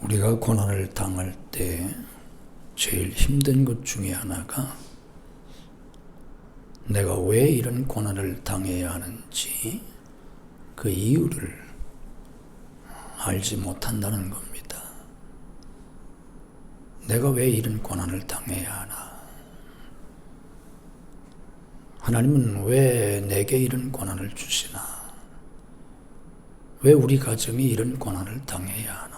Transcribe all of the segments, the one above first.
우리가 고난을 당할 때 제일 힘든 것 중에 하나가 내가 왜 이런 고난을 당해야 하는지 그 이유를 알지 못한다는 겁니다. 내가 왜 이런 고난을 당해야 하나? 하나님은 왜 내게 이런 고난을 주시나? 왜 우리 가정이 이런 고난을 당해야 하나?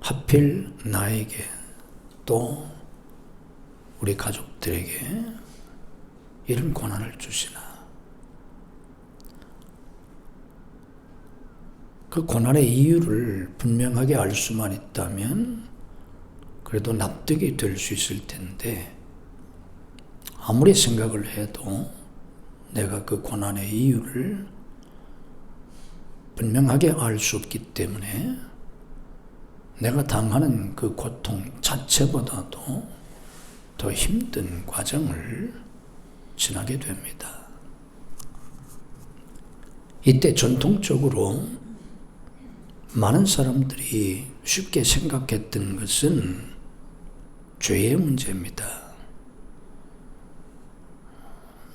하필 나에게 또 우리 가족들에게 이런 고난을 주시나? 그 고난의 이유를 분명하게 알 수만 있다면 그래도 납득이 될 수 있을 텐데 아무리 생각을 해도 내가 그 고난의 이유를 분명하게 알 수 없기 때문에 내가 당하는 그 고통 자체보다도 더 힘든 과정을 지나게 됩니다. 이때 전통적으로 많은 사람들이 쉽게 생각했던 것은 죄의 문제입니다.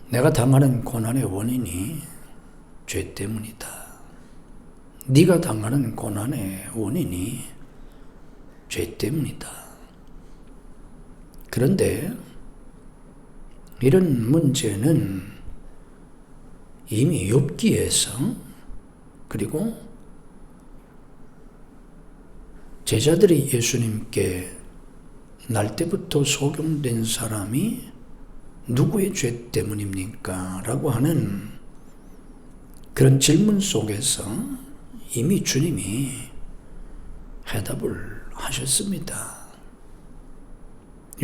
내가 당하는 고난의 원인이 죄 때문이다. 네가 당하는 고난의 원인이 죄 때문이다. 그런데 이런 문제는 이미 욥기에서 그리고 제자들이 예수님께 날 때부터 소경된 사람이 누구의 죄 때문입니까? 라고 하는 그런 질문 속에서 이미 주님이 해답을 하셨습니다.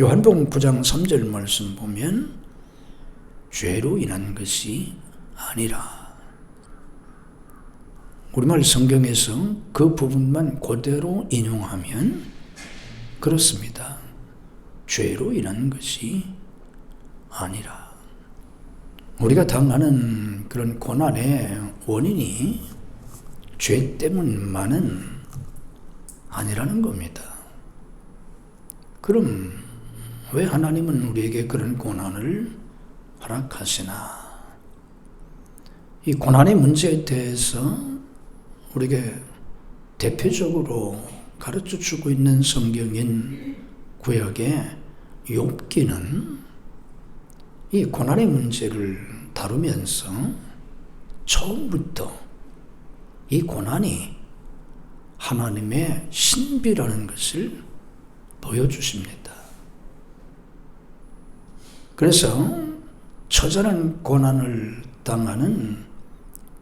요한복음 9장 3절 말씀 보면 죄로 인한 것이 아니라 우리말 성경에서 그 부분만 그대로 인용하면 그렇습니다. 죄로 인한 것이 아니라 우리가 당하는 그런 고난의 원인이 죄 때문만은 아니라는 겁니다. 그럼 왜 하나님은 우리에게 그런 고난을 허락하시나? 이 고난의 문제에 대해서 우리에게 대표적으로 가르쳐주고 있는 성경인 구약의 욥기는 이 고난의 문제를 다루면서 처음부터 이 고난이 하나님의 신비라는 것을 보여주십니다. 그래서 처절한 고난을 당하는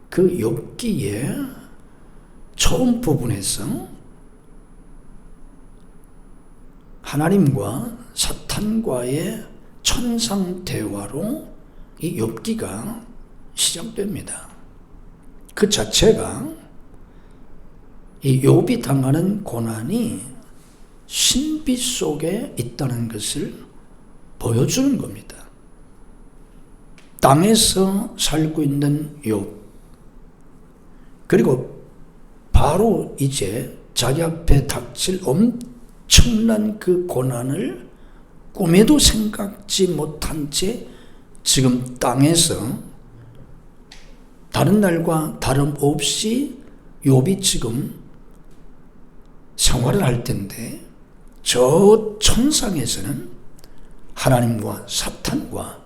그 욥기의 처음 부분에서 하나님과 사탄과의 천상 대화로 이 욥기가 시작됩니다. 그 자체가 이 욥이 당하는 고난이 신비 속에 있다는 것을 보여주는 겁니다. 땅에서 살고 있는 욥, 그리고 바로 이제 자기 앞에 닥칠 엄청난 그 고난을 꿈에도 생각지 못한 채 지금 땅에서 다른 날과 다름없이 욥이 지금 생활을 할 텐데 저 천상에서는 하나님과 사탄과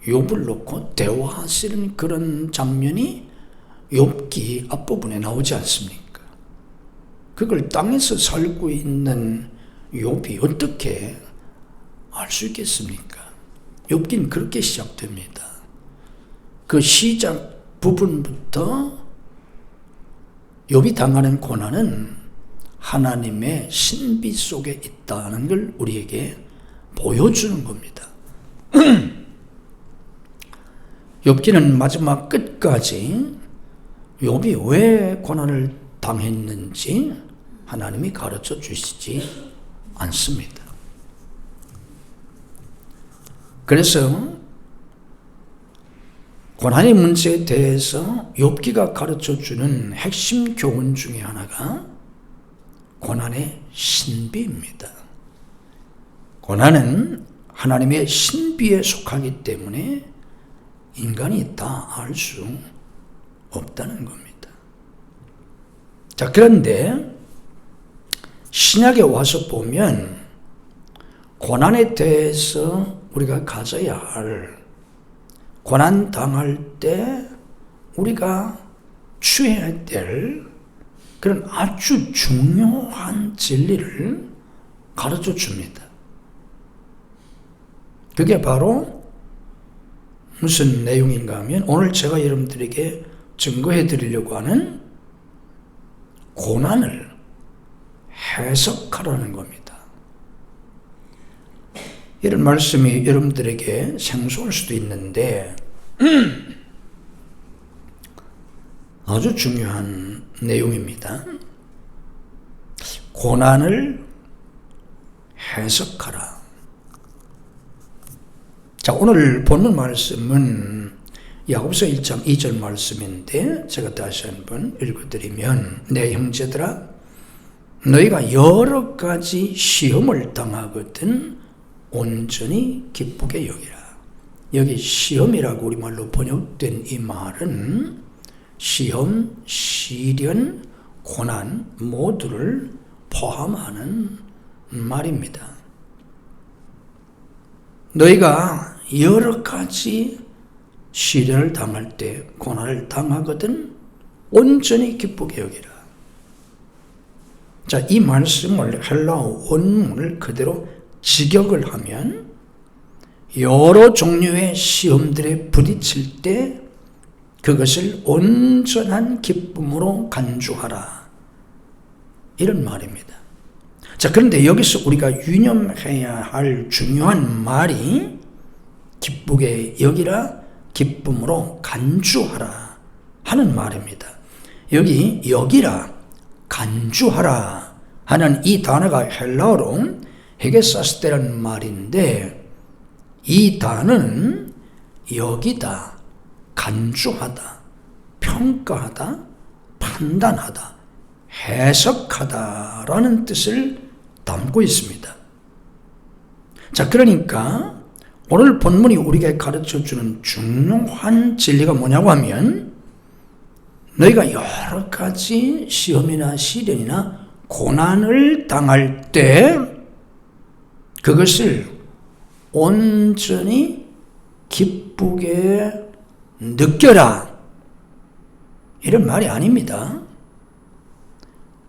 욥을 놓고 대화하시는 그런 장면이 욥기 앞부분에 나오지 않습니까? 그걸 땅에서 살고 있는 욥이 어떻게 알 수 있겠습니까? 욥기는 그렇게 시작됩니다. 그 시작 부분부터 욥이 당하는 고난은 하나님의 신비 속에 있다는 걸 우리에게 보여주는 겁니다. 욥기는 마지막 끝까지 욥이 왜 고난을 당했는지 하나님이 가르쳐 주시지 않습니다. 그래서 고난의 문제에 대해서 욥기가 가르쳐주는 핵심 교훈 중에 하나가 고난의 신비입니다. 고난은 하나님의 신비에 속하기 때문에 인간이 다 알 수 없다는 겁니다. 자, 그런데 신약에 와서 보면 고난에 대해서 우리가 가져야 할, 고난 당할 때 우리가 취해야 될 그런 아주 중요한 진리를 가르쳐 줍니다. 그게 바로 무슨 내용인가 하면 오늘 제가 여러분들에게 증거해 드리려고 하는 고난을 해석하라는 겁니다. 이런 말씀이 여러분들에게 생소할 수도 있는데 아주 중요한 내용입니다. 고난을 해석하라. 자, 오늘 본문 말씀은 야고보서 1장 2절 말씀인데 제가 다시 한번 읽어드리면, 내 형제들아 너희가 여러 가지 시험을 당하거든 온전히 기쁘게 여기라. 여기 시험이라고 우리말로 번역된 이 말은 시험, 시련, 고난 모두를 포함하는 말입니다. 너희가 여러 가지 시련을 당할 때, 고난을 당하거든 온전히 기쁘게 여기라. 자, 이 말씀을 헬라어 원문을 그대로 직역을 하면 여러 종류의 시험들에 부딪힐 때 그것을 온전한 기쁨으로 간주하라, 이런 말입니다. 자, 그런데 여기서 우리가 유념해야 할 중요한 말이 기쁘게 여기라, 기쁨으로 간주하라 하는 말입니다. 여기 여기라, 간주하라 하는 이 단어가 헬라어로 헤게사스테라는 말인데, 이 단어는 여기다, 간주하다, 평가하다, 판단하다, 해석하다라는 뜻을 담고 있습니다. 자, 그러니까 오늘 본문이 우리에게 가르쳐주는 중요한 진리가 뭐냐고 하면, 너희가 여러 가지 시험이나 시련이나 고난을 당할 때 그것을 온전히 기쁘게 느껴라, 이런 말이 아닙니다.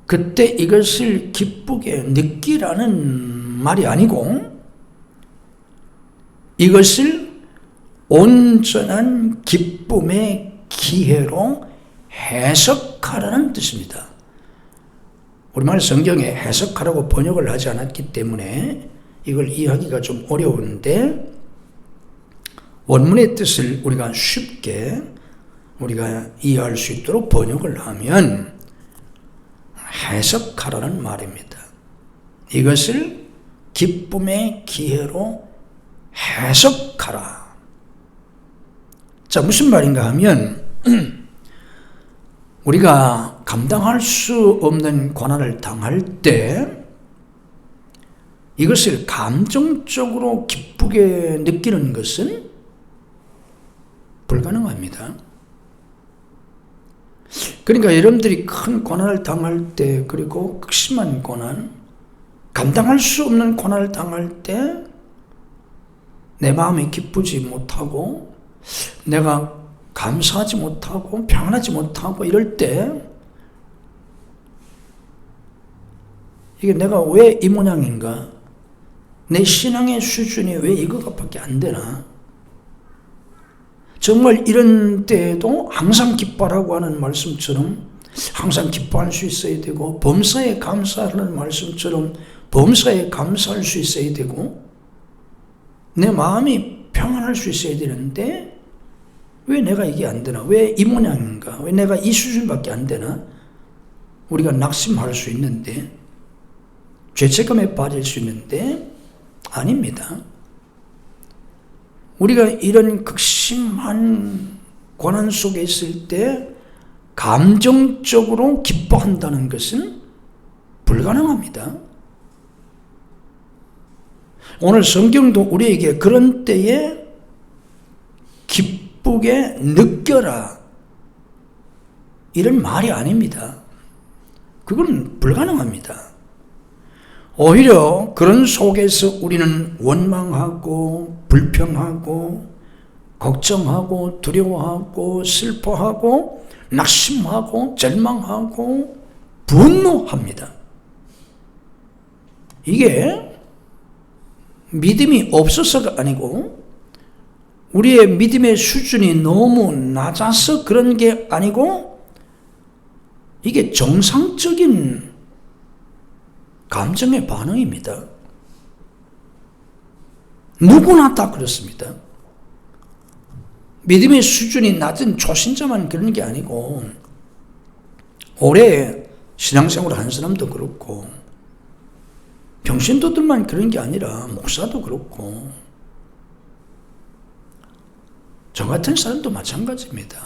그때 이것을 기쁘게 느끼라는 말이 아니고, 이것을 온전한 기쁨의 기회로 해석하라는 뜻입니다. 우리말 성경에 해석하라고 번역을 하지 않았기 때문에 이걸 이해하기가 좀 어려운데, 원문의 뜻을 우리가 쉽게 우리가 이해할 수 있도록 번역을 하면 해석하라는 말입니다. 이것을 기쁨의 기회로 해석하라. 자, 무슨 말인가 하면 우리가 감당할 수 없는 고난을 당할 때 이것을 감정적으로 기쁘게 느끼는 것은 불가능합니다. 그러니까 여러분들이 큰 고난을 당할 때, 그리고 극심한 고난, 감당할 수 없는 고난을 당할 때 내 마음이 기쁘지 못하고, 내가 감사하지 못하고, 평안하지 못하고 이럴 때, 이게 내가 왜 이 모양인가? 내 신앙의 수준이 왜 이거밖에 안 되나? 정말 이런 때에도 항상 기뻐라고 하는 말씀처럼 항상 기뻐할 수 있어야 되고, 범사에 감사하는 말씀처럼 범사에 감사할 수 있어야 되고, 내 마음이 평안할 수 있어야 되는데 왜 내가 이게 안 되나? 왜 이 모양인가? 왜 내가 이 수준밖에 안 되나? 우리가 낙심할 수 있는데, 죄책감에 빠질 수 있는데, 아닙니다. 우리가 이런 극심한 고난 속에 있을 때 감정적으로 기뻐한다는 것은 불가능합니다. 오늘 성경도 우리에게 그런 때에 기쁘게 느껴라, 이런 말이 아닙니다. 그건 불가능합니다. 오히려 그런 속에서 우리는 원망하고 불평하고 걱정하고 두려워하고 슬퍼하고 낙심하고 절망하고 분노합니다. 이게 믿음이 없어서가 아니고 우리의 믿음의 수준이 너무 낮아서 그런 게 아니고 이게 정상적인 감정의 반응입니다. 누구나 다 그렇습니다. 믿음의 수준이 낮은 초신자만 그런 게 아니고 오래 신앙생활을 한 사람도 그렇고 평신도들만 그런 게 아니라 목사도 그렇고 저 같은 사람도 마찬가지입니다.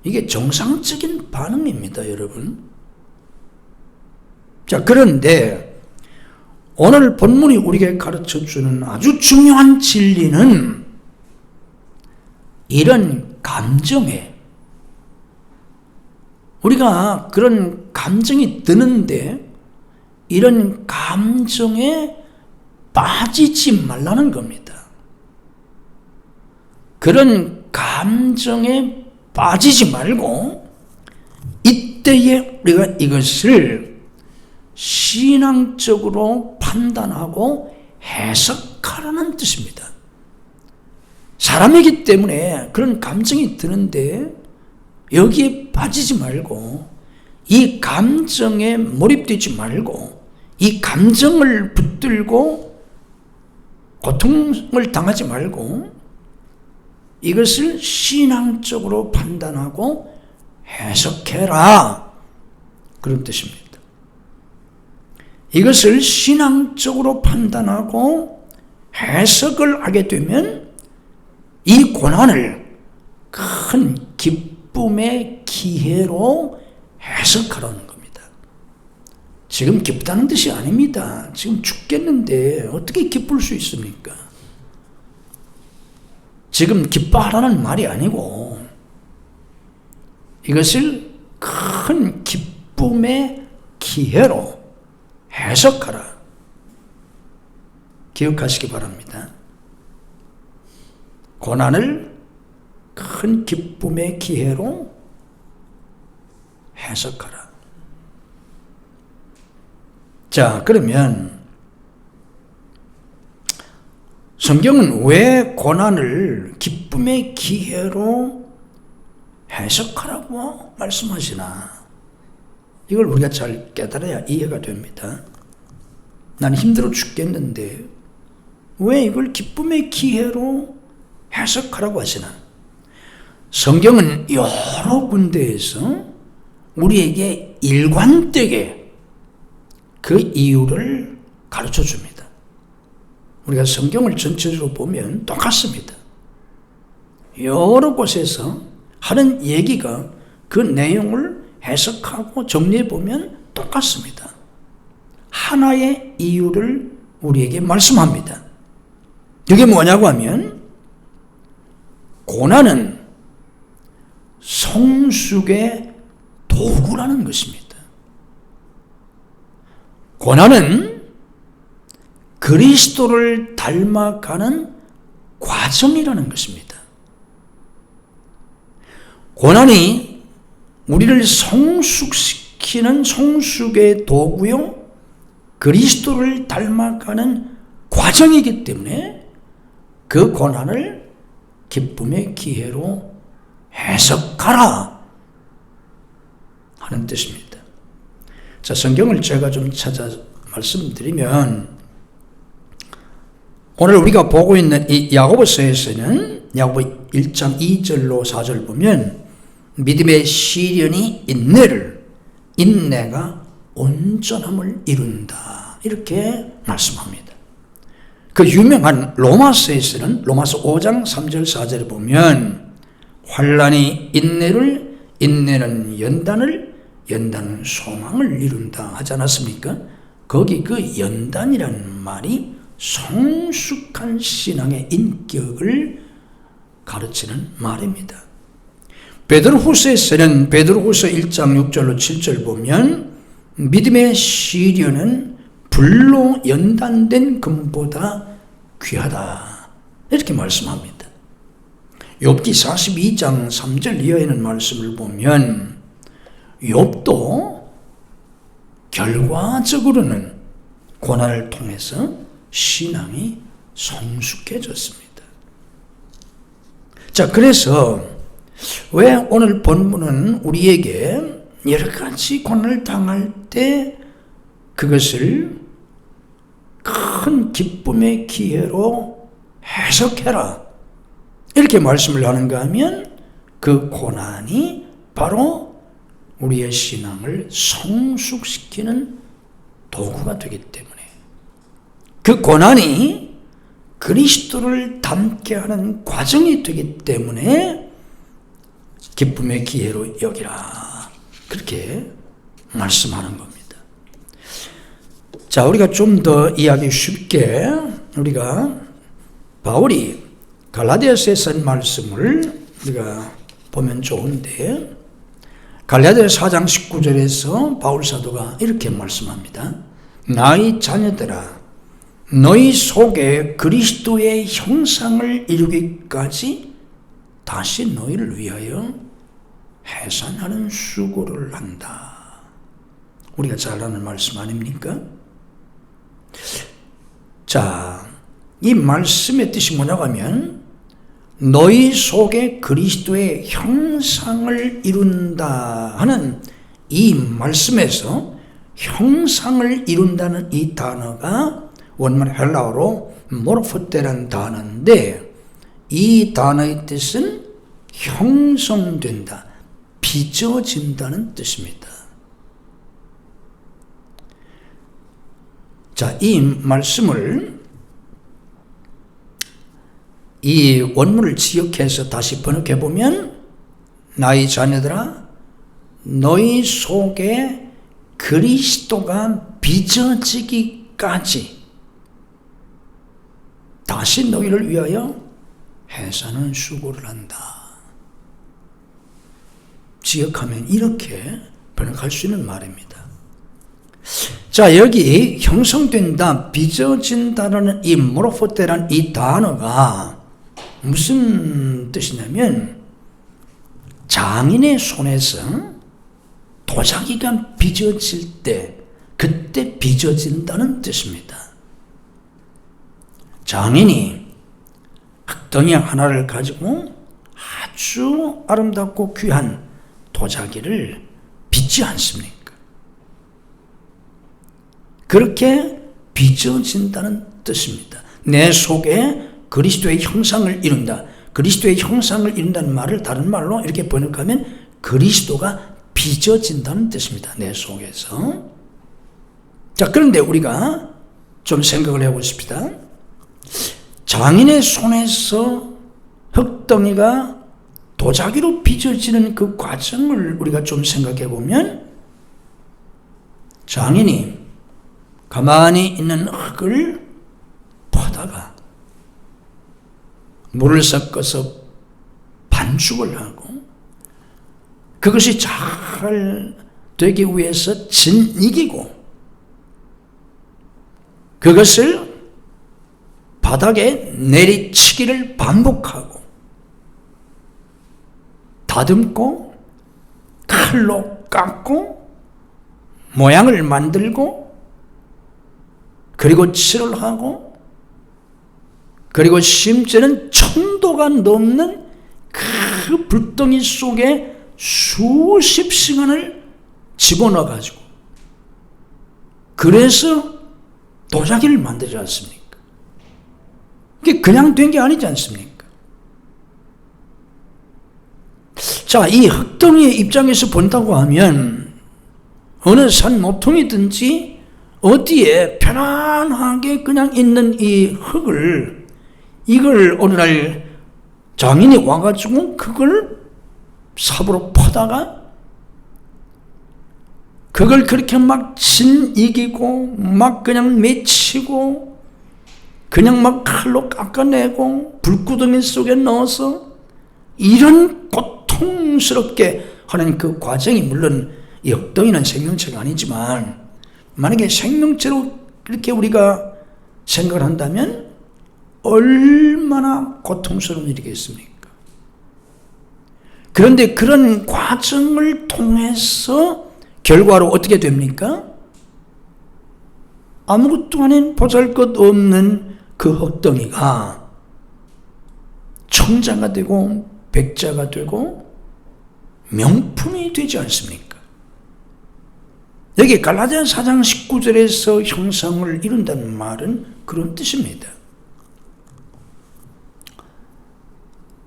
이게 정상적인 반응입니다, 여러분. 자, 그런데 오늘 본문이 우리에게 가르쳐주는 아주 중요한 진리는 이런 감정에, 우리가 그런 감정이 드는데 이런 감정에 빠지지 말라는 겁니다. 그런 감정에 빠지지 말고 이때에 우리가 이것을 신앙적으로 판단하고 해석하라는 뜻입니다. 사람이기 때문에 그런 감정이 드는데 여기에 빠지지 말고 이 감정에 몰입되지 말고 이 감정을 붙들고 고통을 당하지 말고 이것을 신앙적으로 판단하고 해석해라, 그런 뜻입니다. 이것을 신앙적으로 판단하고 해석을 하게 되면 이 고난을 큰 기쁨의 기회로 해석하라는 겁니다. 지금 기쁘다는 뜻이 아닙니다. 지금 죽겠는데 어떻게 기쁠 수 있습니까? 지금 기뻐하라는 말이 아니고 이것을 큰 기쁨의 기회로 해석하라, 기억하시기 바랍니다. 고난을 큰 기쁨의 기회로 해석하라. 자, 그러면 성경은 왜 고난을 기쁨의 기회로 해석하라고 말씀하시나? 이걸 우리가 잘 깨달아야 이해가 됩니다. 난 힘들어 죽겠는데 왜 이걸 기쁨의 기회로 해석하라고 하시나? 성경은 여러 군데에서 우리에게 일관되게 그 이유를 가르쳐 줍니다. 우리가 성경을 전체적으로 보면 똑같습니다. 여러 곳에서 하는 얘기가 그 내용을 해석하고 정리해 보면 똑같습니다. 하나의 이유를 우리에게 말씀합니다. 이게 뭐냐고 하면 고난은 성숙의 도구라는 것입니다. 고난은 그리스도를 닮아가는 과정이라는 것입니다. 고난이 우리를 성숙시키는 성숙의 도구요, 그리스도를 닮아가는 과정이기 때문에 그 고난을 기쁨의 기회로 해석하라 하는 뜻입니다. 자, 성경을 제가 좀 찾아 말씀드리면 오늘 우리가 보고 있는 이 야고보서에서는 야고보 1장 2절로 4절 보면 믿음의 시련이 인내가 온전함을 이룬다, 이렇게 말씀합니다. 그 유명한 로마서에서는 로마서 5장 3절 4절에 보면 환난이 인내를, 인내는 연단을, 연단은 소망을 이룬다 하지 않았습니까? 거기 그 연단이라는 말이 성숙한 신앙의 인격을 가르치는 말입니다. 베드로후서에서는 베드로후서 1장 6절로 7절 보면 믿음의 시련은 불로 연단된 금보다 귀하다 이렇게 말씀합니다. 욥기 42장 3절 이하에는 말씀을 보면 욥도 결과적으로는 고난을 통해서 신앙이 성숙해졌습니다. 자, 그래서 왜 오늘 본문은 우리에게 여러 가지 고난을 당할 때 그것을 큰 기쁨의 기회로 해석해라 이렇게 말씀을 하는가 하면 그 고난이 바로 우리의 신앙을 성숙시키는 도구가 되기 때문에 그 고난이 그리스도를 닮게 하는 과정이 되기 때문에 기쁨의 기회로 여기라 그렇게 말씀하는 겁니다. 자, 우리가 좀 더 이해하기 쉽게 우리가 바울이 갈라디아서에 쓴 말씀을 우리가 보면 좋은데 갈라디아서 4장 19절에서 바울 사도가 이렇게 말씀합니다. 나의 자녀들아 너희 속에 그리스도의 형상을 이루기까지 다시 너희를 위하여 해산하는 수고를 한다. 우리가 잘 아는 말씀 아닙니까? 자, 이 말씀의 뜻이 뭐냐고 하면 너희 속에 그리스도의 형상을 이룬다 하는 이 말씀에서 형상을 이룬다는 이 단어가 원문 헬라어로 모르포테라는 단어인데 이 단어의 뜻은 형성된다, 빚어진다는 뜻입니다. 자, 이 말씀을 이 원문을 지역해서 다시 번역해 보면 나의 자녀들아 너희 속에 그리스도가 빚어지기까지 다시 너희를 위하여 해산은 수고를 한다. 지역하면 이렇게 번역할 수 있는 말입니다. 자, 여기 형성된다, 빚어진다라는 이 모로포테라는 이 단어가 무슨 뜻이냐면 장인의 손에서 도자기가 빚어질 때 그때 빚어진다는 뜻입니다. 장인이 흙덩이 하나를 가지고 아주 아름답고 귀한 도자기를 빚지 않습니까? 그렇게 빚어진다는 뜻입니다. 내 속에 그리스도의 형상을 이룬다. 그리스도의 형상을 이룬다는 말을 다른 말로 이렇게 번역하면 그리스도가 빚어진다는 뜻입니다. 내 속에서. 자, 그런데 우리가 좀 생각을 해보십시다. 장인의 손에서 흙덩이가 도자기로 빚어지는 그 과정을 우리가 좀 생각해 보면 장인이 가만히 있는 흙을 보다가 물을 섞어서 반죽을 하고 그것이 잘 되기 위해서 짓이기고 그것을 바닥에 내리치기를 반복하고 다듬고 칼로 깎고 모양을 만들고 그리고 칠을 하고 그리고 심지어는 1000도가 넘는 그 불덩이 속에 수십 시간을 집어넣어 가지고 그래서 도자기를 만들지 않습니까? 그게 그냥 된 게 아니지 않습니까? 자, 이 흙덩이의 입장에서 본다고 하면 어느 산 모퉁이든지 어디에 편안하게 그냥 있는 이 흙을 이걸 오늘날 장인이 와가지고 그걸 삽으로 퍼다가 그걸 그렇게 막 이기고 막 그냥 맺히고 그냥 막 칼로 깎아내고 불구덩이 속에 넣어서 이런 고통스럽게 하는 그 과정이, 물론 이 옥덩이는 생명체가 아니지만 만약에 생명체로 이렇게 우리가 생각을 한다면 얼마나 고통스러운 일이겠습니까? 그런데 그런 과정을 통해서 결과로 어떻게 됩니까? 아무것도 아닌 보잘것없는 그 흙덩이가 청자가 되고 백자가 되고 명품이 되지 않습니까? 여기 갈라디아 4장 19절에서 형상을 이룬다는 말은 그런 뜻입니다.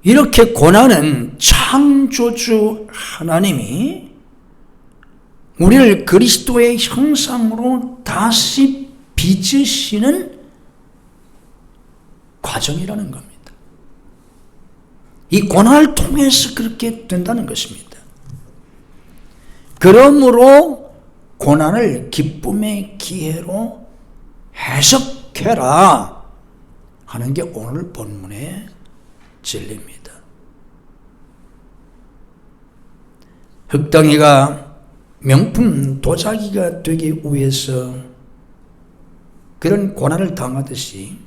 이렇게 고난은 창조주 하나님이 우리를 그리스도의 형상으로 다시 빚으시는 과정이라는 겁니다. 이 고난을 통해서 그렇게 된다는 것입니다. 그러므로 고난을 기쁨의 기회로 해석해라 하는 게 오늘 본문의 진리입니다. 흙덩이가 명품 도자기가 되기 위해서 그런 고난을 당하듯이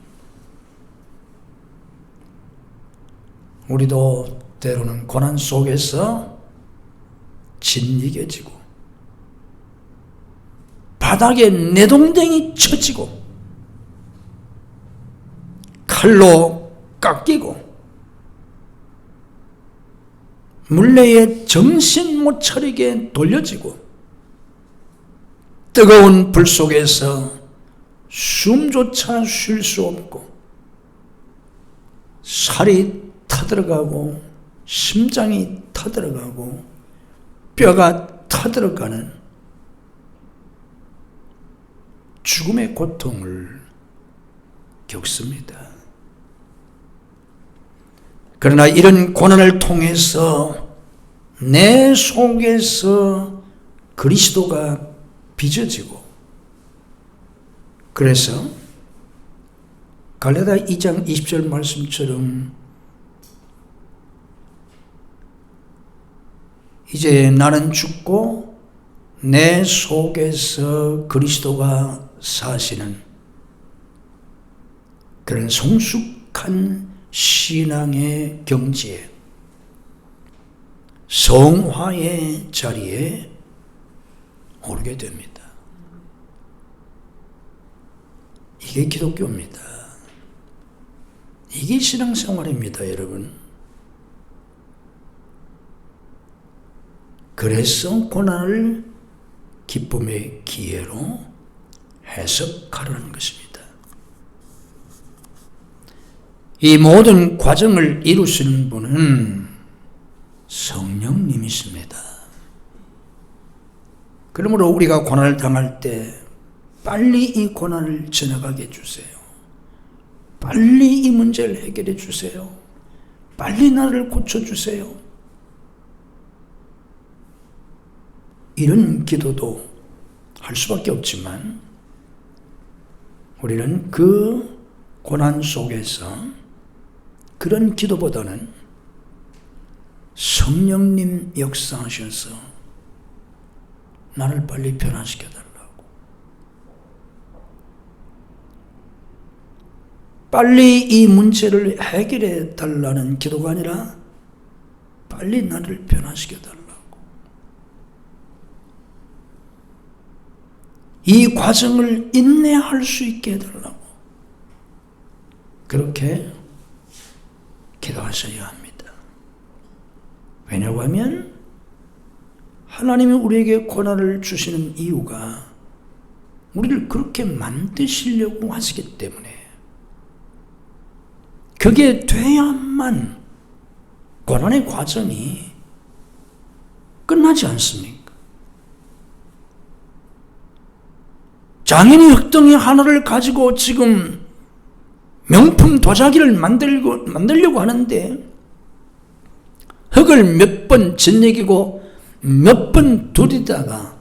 우리도 때로는 고난 속에서 짓이겨지고 바닥에 내동댕이 쳐지고 칼로 깎이고 물레에 정신 못 차리게 돌려지고 뜨거운 불 속에서 숨조차 쉴 수 없고 살이 타들어가고 심장이 타들어가고 뼈가 타들어가는 죽음의 고통을 겪습니다. 그러나 이런 고난을 통해서 내 속에서 그리스도가 빚어지고, 그래서 갈라디아 2장 20절 말씀처럼 이제 나는 죽고 내 속에서 그리스도가 사시는 그런 성숙한 신앙의 경지에, 성화의 자리에 오르게 됩니다. 이게 기독교입니다. 이게 신앙생활입니다, 여러분. 그래서 고난을 기쁨의 기회로 해석하라는 것입니다. 이 모든 과정을 이루시는 분은 성령님이십니다. 그러므로 우리가 고난을 당할 때 빨리 이 고난을 지나가게 해주세요. 빨리 이 문제를 해결해 주세요. 빨리 나를 고쳐주세요. 이런 기도도 할 수밖에 없지만 우리는 그 고난 속에서 그런 기도보다는 성령님 역사하셔서 나를 빨리 변화시켜 달라고, 빨리 이 문제를 해결해 달라는 기도가 아니라 빨리 나를 변화시켜 달라고, 이 과정을 인내할 수 있게 해달라고, 그렇게 기도하셔야 합니다. 왜냐하면 하나님이 우리에게 고난을 주시는 이유가 우리를 그렇게 만드시려고 하시기 때문에, 그게 돼야만 고난의 과정이 끝나지 않습니까? 장인이 흙덩이 하나를 가지고 지금 명품 도자기를 만들려고 하는데 흙을 몇 번 짓이기고 몇 번 두리다가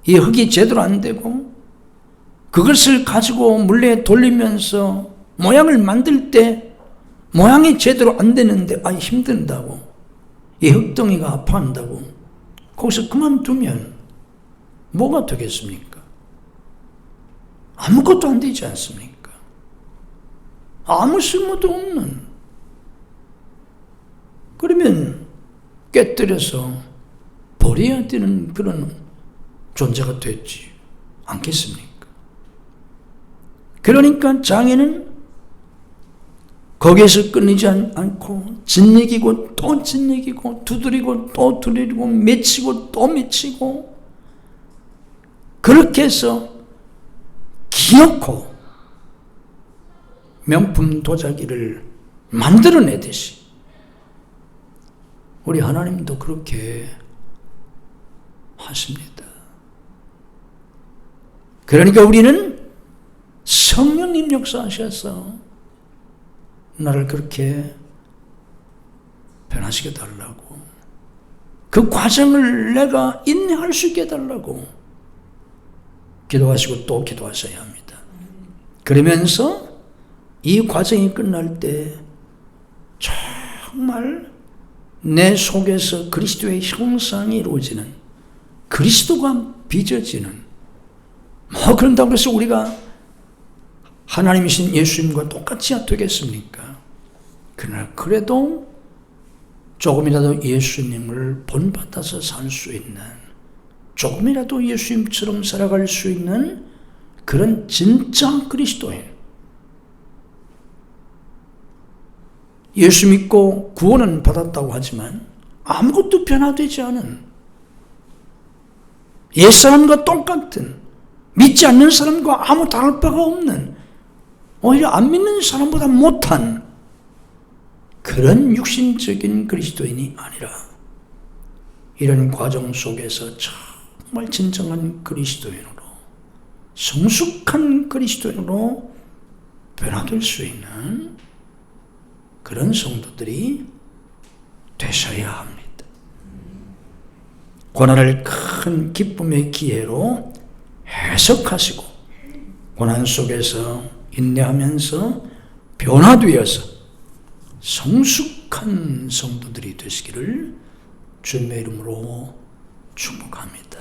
이 흙이 제대로 안 되고 그것을 가지고 물레에 돌리면서 모양을 만들 때 모양이 제대로 안 되는데 힘든다고, 이 흙덩이가 아파한다고 거기서 그만두면 뭐가 되겠습니까? 아무것도 안 되지 않습니까? 아무 쓸모도 없는. 그러면 깨뜨려서 버려야 되는 그런 존재가 됐지 않겠습니까? 그러니까 장애는 거기에서 끊이지 않고 짓이기고 또 짓이기고 두드리고 또 두드리고 맺히고 또 맺히고 그렇게 해서 기어코 명품 도자기를 만들어내듯이 우리 하나님도 그렇게 하십니다. 그러니까 우리는 성령님 역사하셔서 나를 그렇게 변화시켜 달라고, 그 과정을 내가 인내할 수 있게 해달라고 기도하시고 또 기도하셔야 합니다. 그러면서 이 과정이 끝날 때 정말 내 속에서 그리스도의 형상이 이루어지는, 그리스도가 빚어지는, 그런다고 해서 우리가 하나님이신 예수님과 똑같이 되겠습니까? 그러나 그래도 조금이라도 예수님을 본받아서 살 수 있는, 조금이라도 예수님처럼 살아갈 수 있는 그런 진짜 그리스도인, 예수 믿고 구원은 받았다고 하지만 아무것도 변화되지 않은, 옛사람과 똑같은, 믿지 않는 사람과 아무 다를 바가 없는, 오히려 안 믿는 사람보다 못한 그런 육신적인 그리스도인이 아니라 이런 과정 속에서 정말 진정한 그리스도인으로, 성숙한 그리스도인으로 변화될 수 있는 그런 성도들이 되셔야 합니다. 고난을 큰 기쁨의 기회로 해석하시고 고난 속에서 인내하면서 변화되어서 성숙한 성도들이 되시기를 주님의 이름으로 축복합니다.